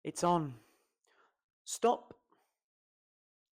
It's on. Stop.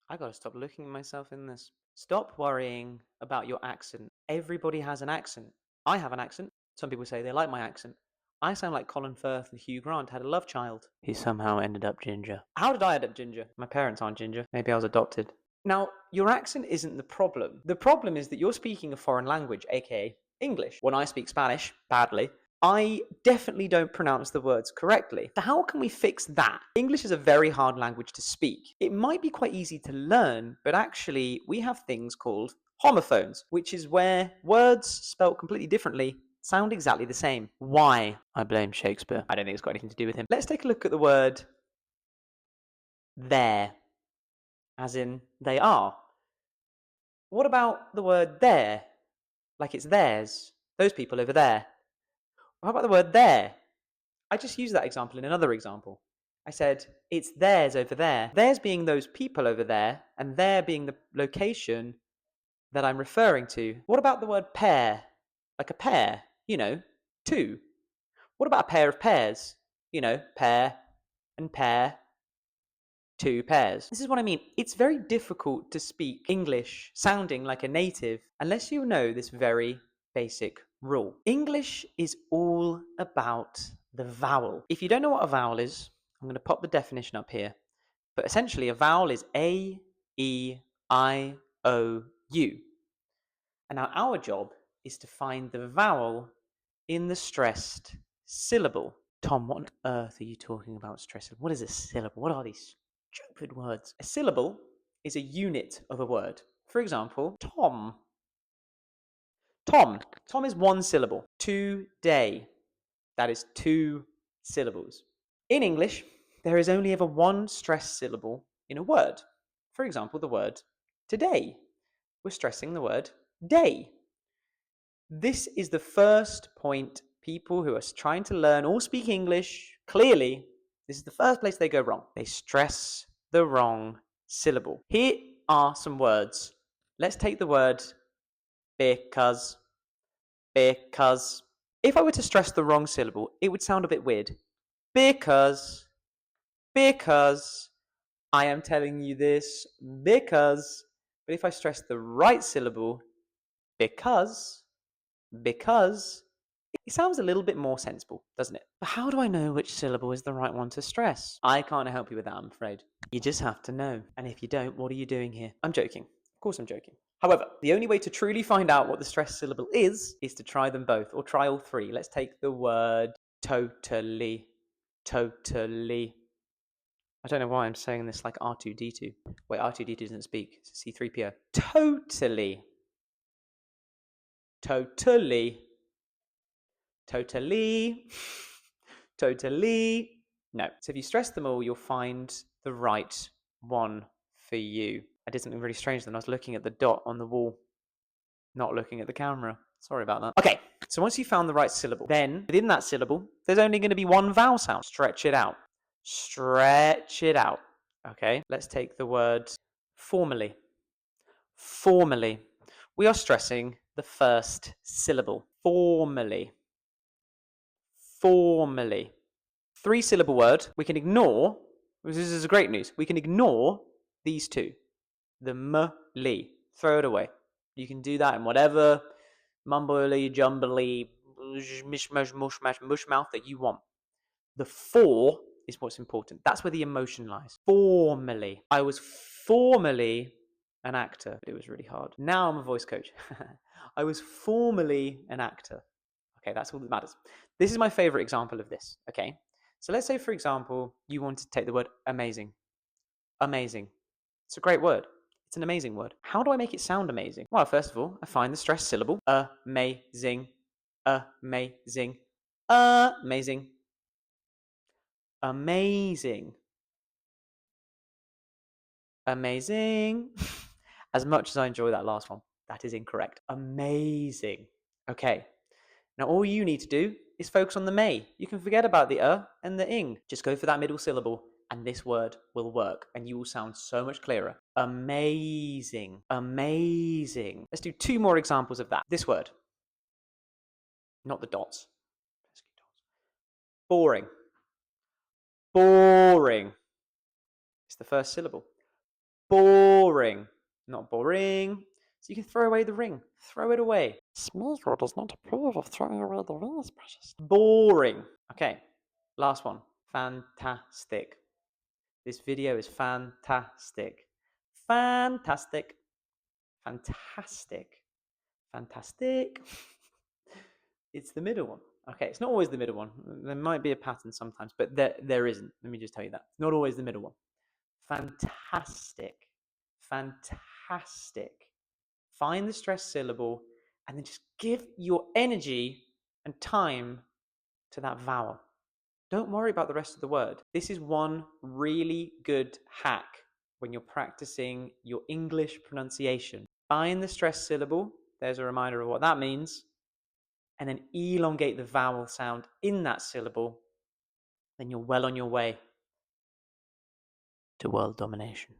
I gotta stop looking at myself in this. Stop worrying about your accent. Everybody has an accent. I have an accent. Some people say they like my accent. I sound like Colin Firth and Hugh Grant had a love child. He somehow ended up ginger. How did I end up ginger? My parents aren't ginger. Maybe I was adopted. Now, your accent isn't the problem. The problem is that you're speaking a foreign language, aka English. When I speak Spanish, badly, I definitely don't pronounce the words correctly. So how can we fix that? English is a very hard language to speak. It might be quite easy to learn, but actually we have things called homophones, which is where words spelt completely differently sound exactly the same. Why? I blame Shakespeare. I don't think it's got anything to do with him. Let's take a look at the word there, as in they are. What about the word there? Like it's theirs. Those people over there. How about the word there? I just used that example in another example. I said, it's theirs over there. Theirs being those people over there, and there being the location that I'm referring to. What about the word pair? Like a pair, two. What about a pair of pairs? Pair and pair, two pairs. This is what I mean. It's very difficult to speak English sounding like a native unless you know this very basic rule. English is all about the vowel. If you don't know what a vowel is, I'm going to pop the definition up here. But essentially, a vowel is A, E, I, O, U. And now our job is to find the vowel in the stressed syllable. Tom, what on earth are you talking about stressed? What is a syllable? What are these stupid words? A syllable is a unit of a word. For example, Tom. Tom. Tom is one syllable. Today. That is two syllables. In English, there is only ever one stressed syllable in a word. For example, the word today. We're stressing the word day. This is the first point people who are trying to learn or speak English clearly, this is the first place they go wrong. They stress the wrong syllable. Here are some words. Let's take the word because. Because. If I were to stress the wrong syllable, it would sound a bit weird. Because. Because. I am telling you this because. But if I stress the right syllable, because, it sounds a little bit more sensible, doesn't it? But how do I know which syllable is the right one to stress? I can't help you with that, I'm afraid. You just have to know. And if you don't, what are you doing here? I'm joking. Of course I'm joking. However, the only way to truly find out what the stressed syllable is to try them both, or try all three. Let's take the word totally. Totally. I don't know why I'm saying this like R2-D2. Wait, R2-D2 doesn't speak. It's C-3PO. Totally. Totally. Totally. Totally. No. So if you stress them all, you'll find the right one for you. I did something really strange then. I was looking at the dot on the wall, not looking at the camera. Sorry about that. Okay, so once you found the right syllable, then within that syllable, there's only going to be one vowel sound. Stretch it out. Stretch it out. Okay, let's take the word formally. Formally. We are stressing the first syllable. Formally. Formally. Three-syllable word. We can ignore, this is great news, we can ignore these two. The m-ly. Throw it away. You can do that in whatever mumbly, jumbly, mishmash, mushmash, mushmouth that you want. The for is what's important. That's where the emotion lies. Formally. I was formerly an actor, but it was really hard. Now I'm a voice coach. I was formerly an actor. Okay, that's all that matters. This is my favorite example of this. Okay, so let's say, for example, you want to take the word amazing. Amazing. It's a great word. It's an amazing word. How do I make it sound amazing? Well, first of all, I find the stressed syllable. Amazing. Amazing. Amazing. Amazing. Amazing. As much as I enjoy that last one, that is incorrect. Amazing. Okay. Now all you need to do is focus on the may. You can forget about the and the ing. Just go for that middle syllable and this word will work and you will sound so much clearer. Amazing. Amazing. Let's do two more examples of that. This word. Not the dots. Boring. Boring. It's the first syllable. Boring. Not boring. So you can throw away the ring. Throw it away. Smeagol does not approve of throwing away the rings, precious. Boring. Okay, last one. Fantastic. This video is fantastic. Fantastic. Fantastic. Fantastic. It's the middle one. Okay, it's not always the middle one. There might be a pattern sometimes, but there isn't. Let me just tell you that. Not always the middle one. Fantastic. Fantastic. Find the stressed syllable and then just give your energy and time to that vowel. Don't worry about the rest of the word. This is one really good hack when you're practicing your English pronunciation. Find the stressed syllable. There's a reminder of what that means. And then elongate the vowel sound in that syllable. Then you're well on your way to world domination.